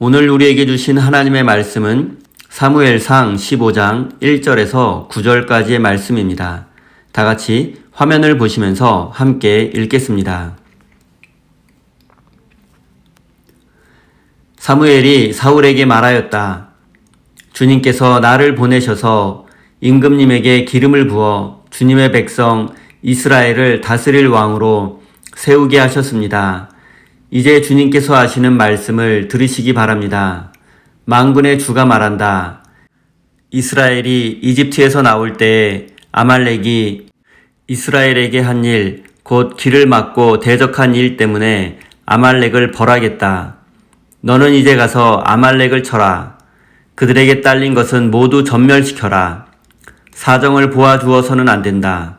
오늘 우리에게 주신 하나님의 말씀은 사무엘상 15장 1절에서 9절까지의 말씀입니다. 다 같이 화면을 보시면서 함께 읽겠습니다. 사무엘이 사울에게 말하였다. 주님께서 나를 보내셔서 임금님에게 기름을 부어 주님의 백성 이스라엘을 다스릴 왕으로 세우게 하셨습니다. 이제 주님께서 하시는 말씀을 들으시기 바랍니다. 만군의 주가 말한다. 이스라엘이 이집트에서 나올 때에 아말렉이 이스라엘에게 한 일, 곧 길을 막고 대적한 일 때문에 아말렉을 벌하겠다. 너는 이제 가서 아말렉을 쳐라. 그들에게 딸린 것은 모두 전멸시켜라. 사정을 보아주어서는 안 된다.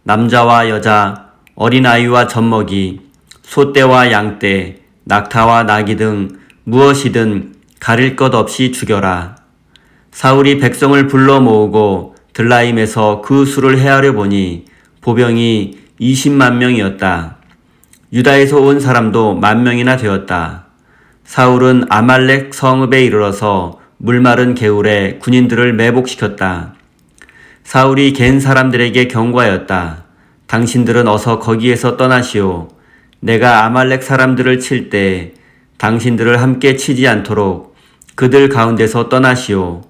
남자와 여자, 어린아이와 젖먹이, 소떼와 양떼, 낙타와 나귀 등 무엇이든 가릴 것 없이 죽여라. 사울이 백성을 불러 모으고 들라임에서 그 수를 헤아려 보니 보병이 20만 명이었다. 유다에서 온 사람도 10,000명이나 되었다. 사울은 아말렉 성읍에 이르러서 물마른 개울에 군인들을 매복시켰다. 사울이 갠 사람들에게 경고하였다. 당신들은 어서 거기에서 떠나시오. 내가 아말렉 사람들을 칠 때 당신들을 함께 치지 않도록 그들 가운데서 떠나시오.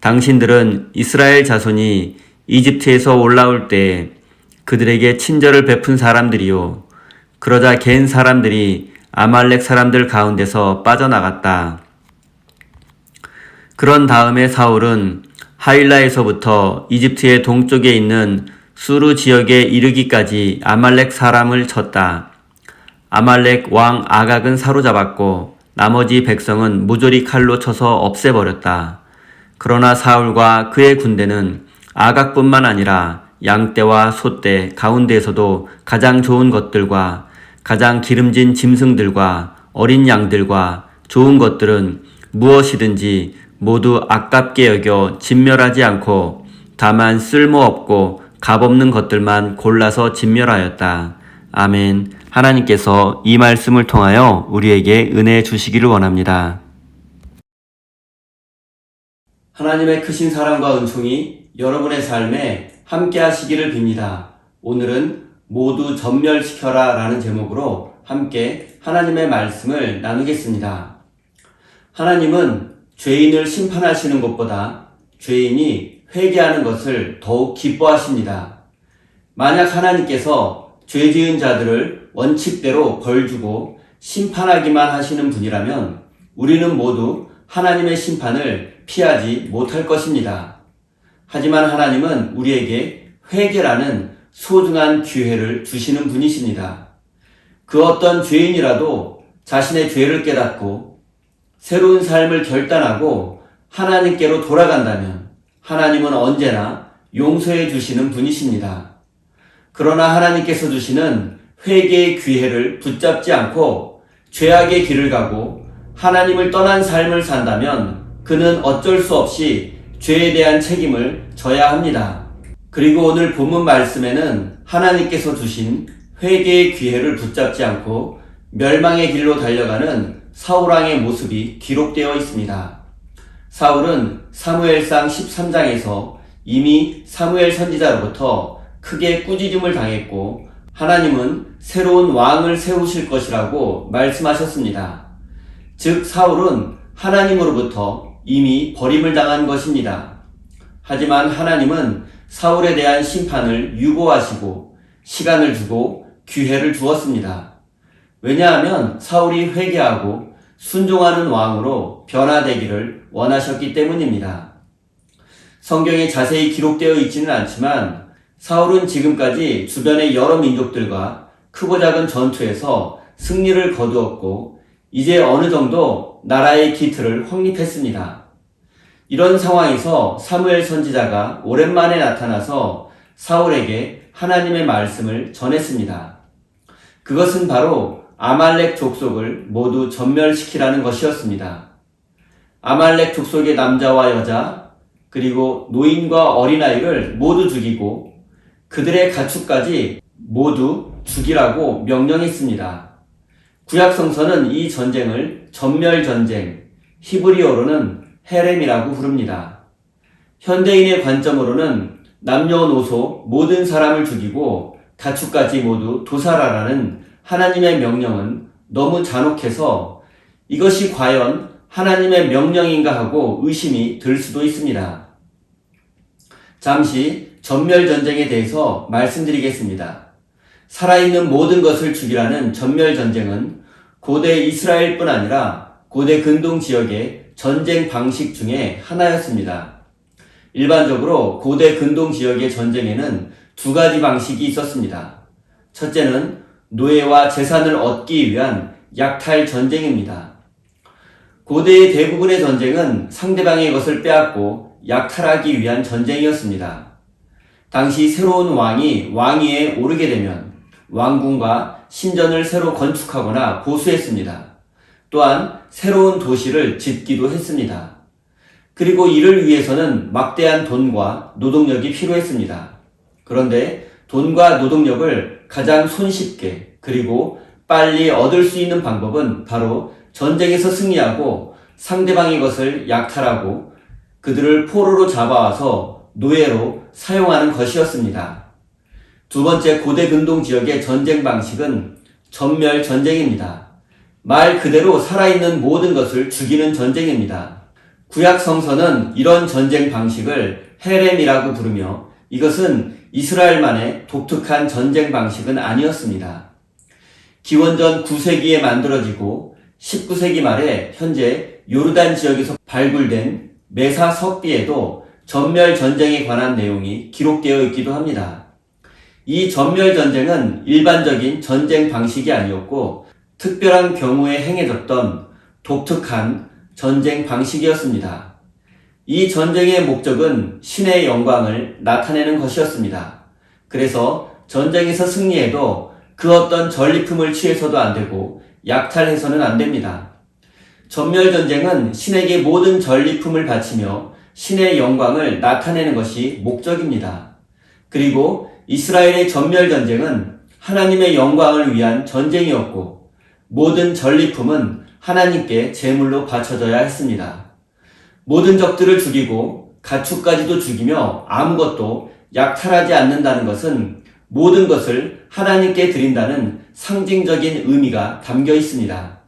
당신들은 이스라엘 자손이 이집트에서 올라올 때 그들에게 친절을 베푼 사람들이요. 그러자 갠 사람들이 아말렉 사람들 가운데서 빠져나갔다. 그런 다음에 사울은 하윌라에서부터 이집트의 동쪽에 있는 수르 지역에 이르기까지 아말렉 사람을 쳤다. 아말렉 왕 아각은 사로잡았고 나머지 백성은 모조리 칼로 쳐서 없애버렸다. 그러나 사울과 그의 군대는 아각뿐만 아니라 양떼와 소떼 가운데에서도 가장 좋은 것들과 가장 기름진 짐승들과 어린 양들과 좋은 것들은 무엇이든지 모두 아깝게 여겨 진멸하지 않고 다만 쓸모없고 값없는 것들만 골라서 진멸하였다. 아멘. 하나님께서 이 말씀을 통하여 우리에게 은혜 주시기를 원합니다. 하나님의 크신 사랑과 은총이 여러분의 삶에 함께 하시기를 빕니다. 오늘은 모두 전멸시켜라 라는 제목으로 함께 하나님의 말씀을 나누겠습니다. 하나님은 죄인을 심판하시는 것보다 죄인이 회개하는 것을 더욱 기뻐하십니다. 만약 하나님께서 죄 지은 자들을 원칙대로 벌주고 심판하기만 하시는 분이라면 우리는 모두 하나님의 심판을 피하지 못할 것입니다. 하지만 하나님은 우리에게 회개라는 소중한 기회를 주시는 분이십니다. 그 어떤 죄인이라도 자신의 죄를 깨닫고 새로운 삶을 결단하고 하나님께로 돌아간다면 하나님은 언제나 용서해 주시는 분이십니다. 그러나 하나님께서 주시는 회개의 기회를 붙잡지 않고 죄악의 길을 가고 하나님을 떠난 삶을 산다면 그는 어쩔 수 없이 죄에 대한 책임을 져야 합니다. 그리고 오늘 본문 말씀에는 하나님께서 주신 회개의 기회를 붙잡지 않고 멸망의 길로 달려가는 사울왕의 모습이 기록되어 있습니다. 사울은 사무엘상 13장에서 이미 사무엘 선지자로부터 크게 꾸짖음을 당했고 하나님은 새로운 왕을 세우실 것이라고 말씀하셨습니다. 즉 사울은 하나님으로부터 이미 버림을 당한 것입니다. 하지만 하나님은 사울에 대한 심판을 유보하시고 시간을 주고 기회를 주었습니다. 왜냐하면 사울이 회개하고 순종하는 왕으로 변화되기를 원하셨기 때문입니다. 성경에 자세히 기록되어 있지는 않지만 사울은 지금까지 주변의 여러 민족들과 크고 작은 전투에서 승리를 거두었고 이제 어느 정도 나라의 기틀을 확립했습니다. 이런 상황에서 사무엘 선지자가 오랜만에 나타나서 사울에게 하나님의 말씀을 전했습니다. 그것은 바로 아말렉 족속을 모두 전멸시키라는 것이었습니다. 아말렉 족속의 남자와 여자 그리고 노인과 어린아이를 모두 죽이고 그들의 가축까지 모두 죽이라고 명령했습니다. 구약성서는 이 전쟁을 전멸전쟁, 히브리어로는 헤렘이라고 부릅니다. 현대인의 관점으로는 남녀노소 모든 사람을 죽이고 가축까지 모두 도살하라는 하나님의 명령은 너무 잔혹해서 이것이 과연 하나님의 명령인가 하고 의심이 들 수도 있습니다. 잠시 전멸전쟁에 대해서 말씀드리겠습니다. 살아있는 모든 것을 죽이라는 전멸전쟁은 고대 이스라엘뿐 아니라 고대 근동 지역의 전쟁 방식 중에 하나였습니다. 일반적으로 고대 근동 지역의 전쟁에는 두 가지 방식이 있었습니다. 첫째는 노예와 재산을 얻기 위한 약탈 전쟁입니다. 고대의 대부분의 전쟁은 상대방의 것을 빼앗고 약탈하기 위한 전쟁이었습니다. 당시 새로운 왕이 왕위에 오르게 되면 왕궁과 신전을 새로 건축하거나 보수했습니다. 또한 새로운 도시를 짓기도 했습니다. 그리고 이를 위해서는 막대한 돈과 노동력이 필요했습니다. 그런데 돈과 노동력을 가장 손쉽게 그리고 빨리 얻을 수 있는 방법은 바로 전쟁에서 승리하고 상대방의 것을 약탈하고 그들을 포로로 잡아와서 노예로 사용하는 것이었습니다. 두 번째 고대 근동 지역의 전쟁 방식은 전멸 전쟁입니다. 말 그대로 살아있는 모든 것을 죽이는 전쟁입니다. 구약 성서는 이런 전쟁 방식을 헤렘이라고 부르며 이것은 이스라엘만의 독특한 전쟁 방식은 아니었습니다. 기원전 9세기에 만들어지고 19세기 말에 현재 요르단 지역에서 발굴된 메사 석비에도 전멸 전쟁에 관한 내용이 기록되어 있기도 합니다. 이 전멸 전쟁은 일반적인 전쟁 방식이 아니었고 특별한 경우에 행해졌던 독특한 전쟁 방식이었습니다. 이 전쟁의 목적은 신의 영광을 나타내는 것이었습니다. 그래서 전쟁에서 승리해도 그 어떤 전리품을 취해서도 안 되고 약탈해서는 안 됩니다. 전멸 전쟁은 신에게 모든 전리품을 바치며 신의 영광을 나타내는 것이 목적입니다. 그리고 이스라엘의 전멸 전쟁은 하나님의 영광을 위한 전쟁이었고 모든 전리품은 하나님께 제물로 바쳐져야 했습니다. 모든 적들을 죽이고 가축까지도 죽이며 아무것도 약탈하지 않는다는 것은 모든 것을 하나님께 드린다는 상징적인 의미가 담겨 있습니다.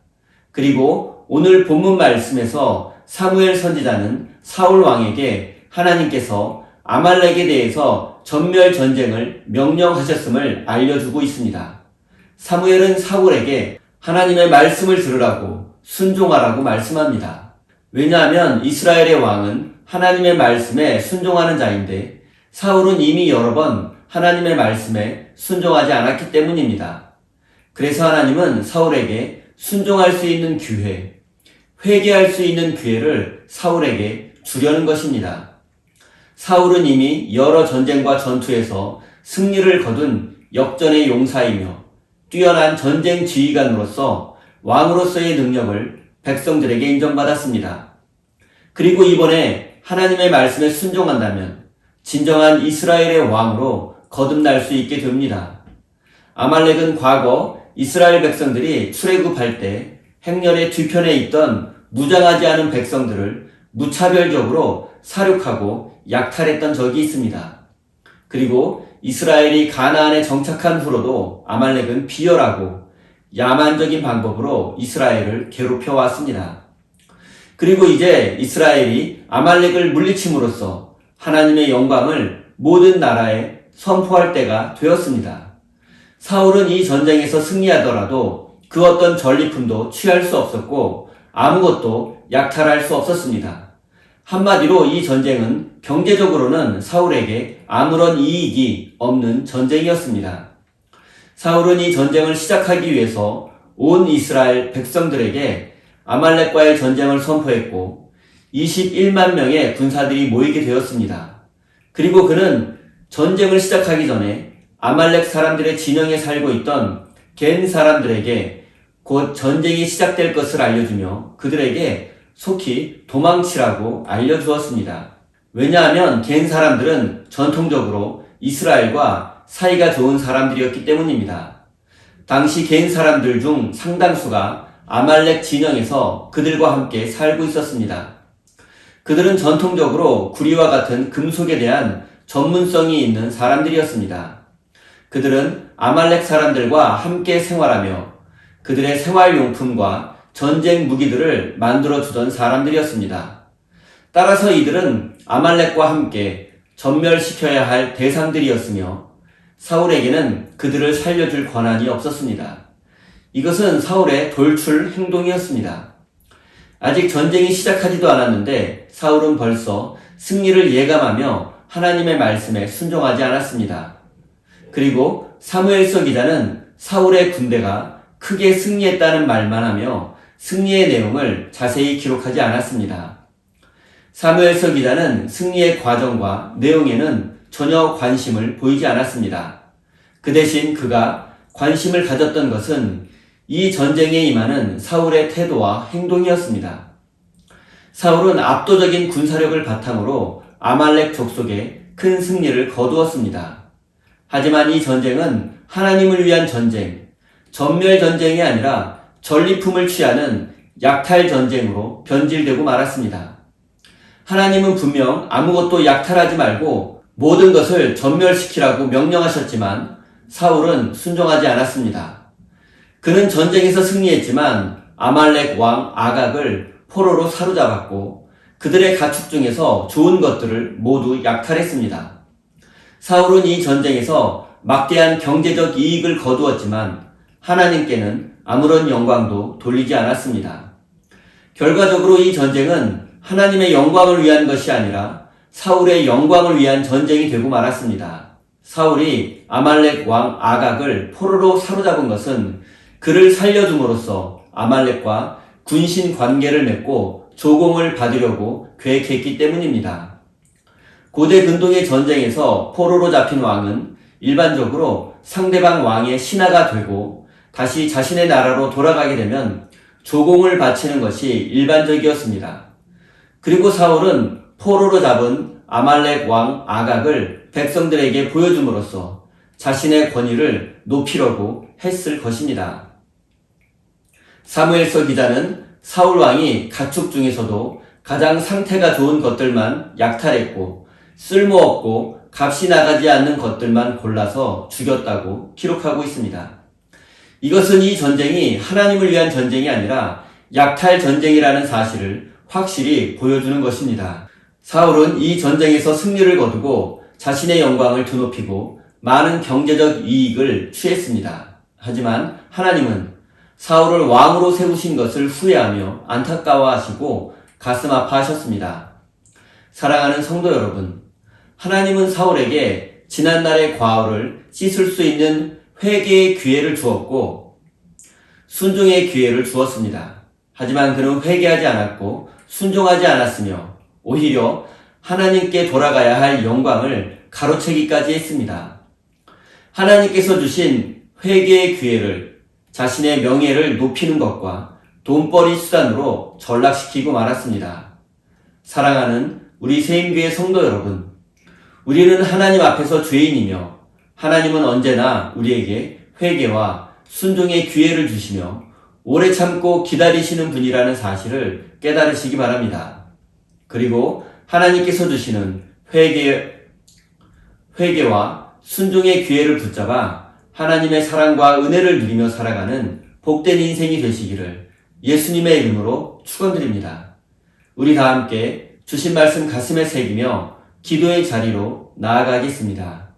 그리고 오늘 본문 말씀에서 사무엘 선지자는 사울 왕에게 하나님께서 아말렉에 대해서 전멸 전쟁을 명령하셨음을 알려주고 있습니다. 사무엘은 사울에게 하나님의 말씀을 들으라고 순종하라고 말씀합니다. 왜냐하면 이스라엘의 왕은 하나님의 말씀에 순종하는 자인데 사울은 이미 여러 번 하나님의 말씀에 순종하지 않았기 때문입니다. 그래서 하나님은 사울에게 순종할 수 있는 기회, 회개할 수 있는 기회를 사울에게 주려는 것입니다. 사울은 이미 여러 전쟁과 전투에서 승리를 거둔 역전의 용사이며 뛰어난 전쟁 지휘관으로서 왕으로서의 능력을 백성들에게 인정받았습니다. 그리고 이번에 하나님의 말씀에 순종한다면 진정한 이스라엘의 왕으로 거듭날 수 있게 됩니다. 아말렉은 과거 이스라엘 백성들이 출애굽할 때 행렬의 뒤편에 있던 무장하지 않은 백성들을 무차별적으로 사륙하고 약탈했던 적이 있습니다. 그리고 이스라엘이 가나안에 정착한 후로도 아말렉은 비열하고 야만적인 방법으로 이스라엘을 괴롭혀 왔습니다. 그리고 이제 이스라엘이 아말렉을 물리침으로써 하나님의 영광을 모든 나라에 선포할 때가 되었습니다. 사울은 이 전쟁에서 승리하더라도 그 어떤 전리품도 취할 수 없었고 아무것도 약탈할 수 없었습니다. 한마디로 이 전쟁은 경제적으로는 사울에게 아무런 이익이 없는 전쟁이었습니다. 사울은 이 전쟁을 시작하기 위해서 온 이스라엘 백성들에게 아말렉과의 전쟁을 선포했고 21만 명의 군사들이 모이게 되었습니다. 그리고 그는 전쟁을 시작하기 전에 아말렉 사람들의 진영에 살고 있던 겐 사람들에게 곧 전쟁이 시작될 것을 알려주며 그들에게 속히 도망치라고 알려주었습니다. 왜냐하면 겐 사람들은 전통적으로 이스라엘과 사이가 좋은 사람들이었기 때문입니다. 당시 겐 사람들 중 상당수가 아말렉 진영에서 그들과 함께 살고 있었습니다. 그들은 전통적으로 구리와 같은 금속에 대한 전문성이 있는 사람들이었습니다. 그들은 아말렉 사람들과 함께 생활하며 그들의 생활용품과 전쟁 무기들을 만들어주던 사람들이었습니다. 따라서 이들은 아말렉과 함께 전멸시켜야 할 대상들이었으며 사울에게는 그들을 살려줄 권한이 없었습니다. 이것은 사울의 돌출 행동이었습니다. 아직 전쟁이 시작하지도 않았는데 사울은 벌써 승리를 예감하며 하나님의 말씀에 순종하지 않았습니다. 그리고 사무엘서 기자는 사울의 군대가 크게 승리했다는 말만 하며 승리의 내용을 자세히 기록하지 않았습니다. 사무엘서 기자는 승리의 과정과 내용에는 전혀 관심을 보이지 않았습니다. 그 대신 그가 관심을 가졌던 것은 이 전쟁에 임하는 사울의 태도와 행동이었습니다. 사울은 압도적인 군사력을 바탕으로 아말렉 족속에 큰 승리를 거두었습니다. 하지만 이 전쟁은 하나님을 위한 전쟁, 전멸 전쟁이 아니라 전리품을 취하는 약탈 전쟁으로 변질되고 말았습니다. 하나님은 분명 아무것도 약탈하지 말고 모든 것을 전멸시키라고 명령하셨지만 사울은 순종하지 않았습니다. 그는 전쟁에서 승리했지만 아말렉 왕 아각을 포로로 사로잡았고 그들의 가축 중에서 좋은 것들을 모두 약탈했습니다. 사울은 이 전쟁에서 막대한 경제적 이익을 거두었지만 하나님께는 아무런 영광도 돌리지 않았습니다. 결과적으로 이 전쟁은 하나님의 영광을 위한 것이 아니라 사울의 영광을 위한 전쟁이 되고 말았습니다. 사울이 아말렉 왕 아각을 포로로 사로잡은 것은 그를 살려줌으로써 아말렉과 군신 관계를 맺고 조공을 받으려고 계획했기 때문입니다. 고대 근동의 전쟁에서 포로로 잡힌 왕은 일반적으로 상대방 왕의 신하가 되고 다시 자신의 나라로 돌아가게 되면 조공을 바치는 것이 일반적이었습니다. 그리고 사울은 포로로 잡은 아말렉 왕 아각을 백성들에게 보여줌으로써 자신의 권위를 높이려고 했을 것입니다. 사무엘서 기자는 사울 왕이 가축 중에서도 가장 상태가 좋은 것들만 약탈했고 쓸모없고 값이 나가지 않는 것들만 골라서 죽였다고 기록하고 있습니다. 이것은 이 전쟁이 하나님을 위한 전쟁이 아니라 약탈 전쟁이라는 사실을 확실히 보여주는 것입니다. 사울은 이 전쟁에서 승리를 거두고 자신의 영광을 드높이고 많은 경제적 이익을 취했습니다. 하지만 하나님은 사울을 왕으로 세우신 것을 후회하며 안타까워하시고 가슴 아파하셨습니다. 사랑하는 성도 여러분, 하나님은 사울에게 지난날의 과오를 씻을 수 있는 회개의 기회를 주었고 순종의 기회를 주었습니다. 하지만 그는 회개하지 않았고 순종하지 않았으며 오히려 하나님께 돌아가야 할 영광을 가로채기까지 했습니다. 하나님께서 주신 회개의 기회를 자신의 명예를 높이는 것과 돈벌이 수단으로 전락시키고 말았습니다. 사랑하는 우리 세임교회 성도 여러분, 우리는 하나님 앞에서 죄인이며 하나님은 언제나 우리에게 회개와 순종의 기회를 주시며 오래 참고 기다리시는 분이라는 사실을 깨달으시기 바랍니다. 그리고 하나님께서 주시는 회개와 순종의 기회를 붙잡아 하나님의 사랑과 은혜를 누리며 살아가는 복된 인생이 되시기를 예수님의 이름으로 축원드립니다. 우리 다 함께 주신 말씀 가슴에 새기며 기도의 자리로 나아가겠습니다.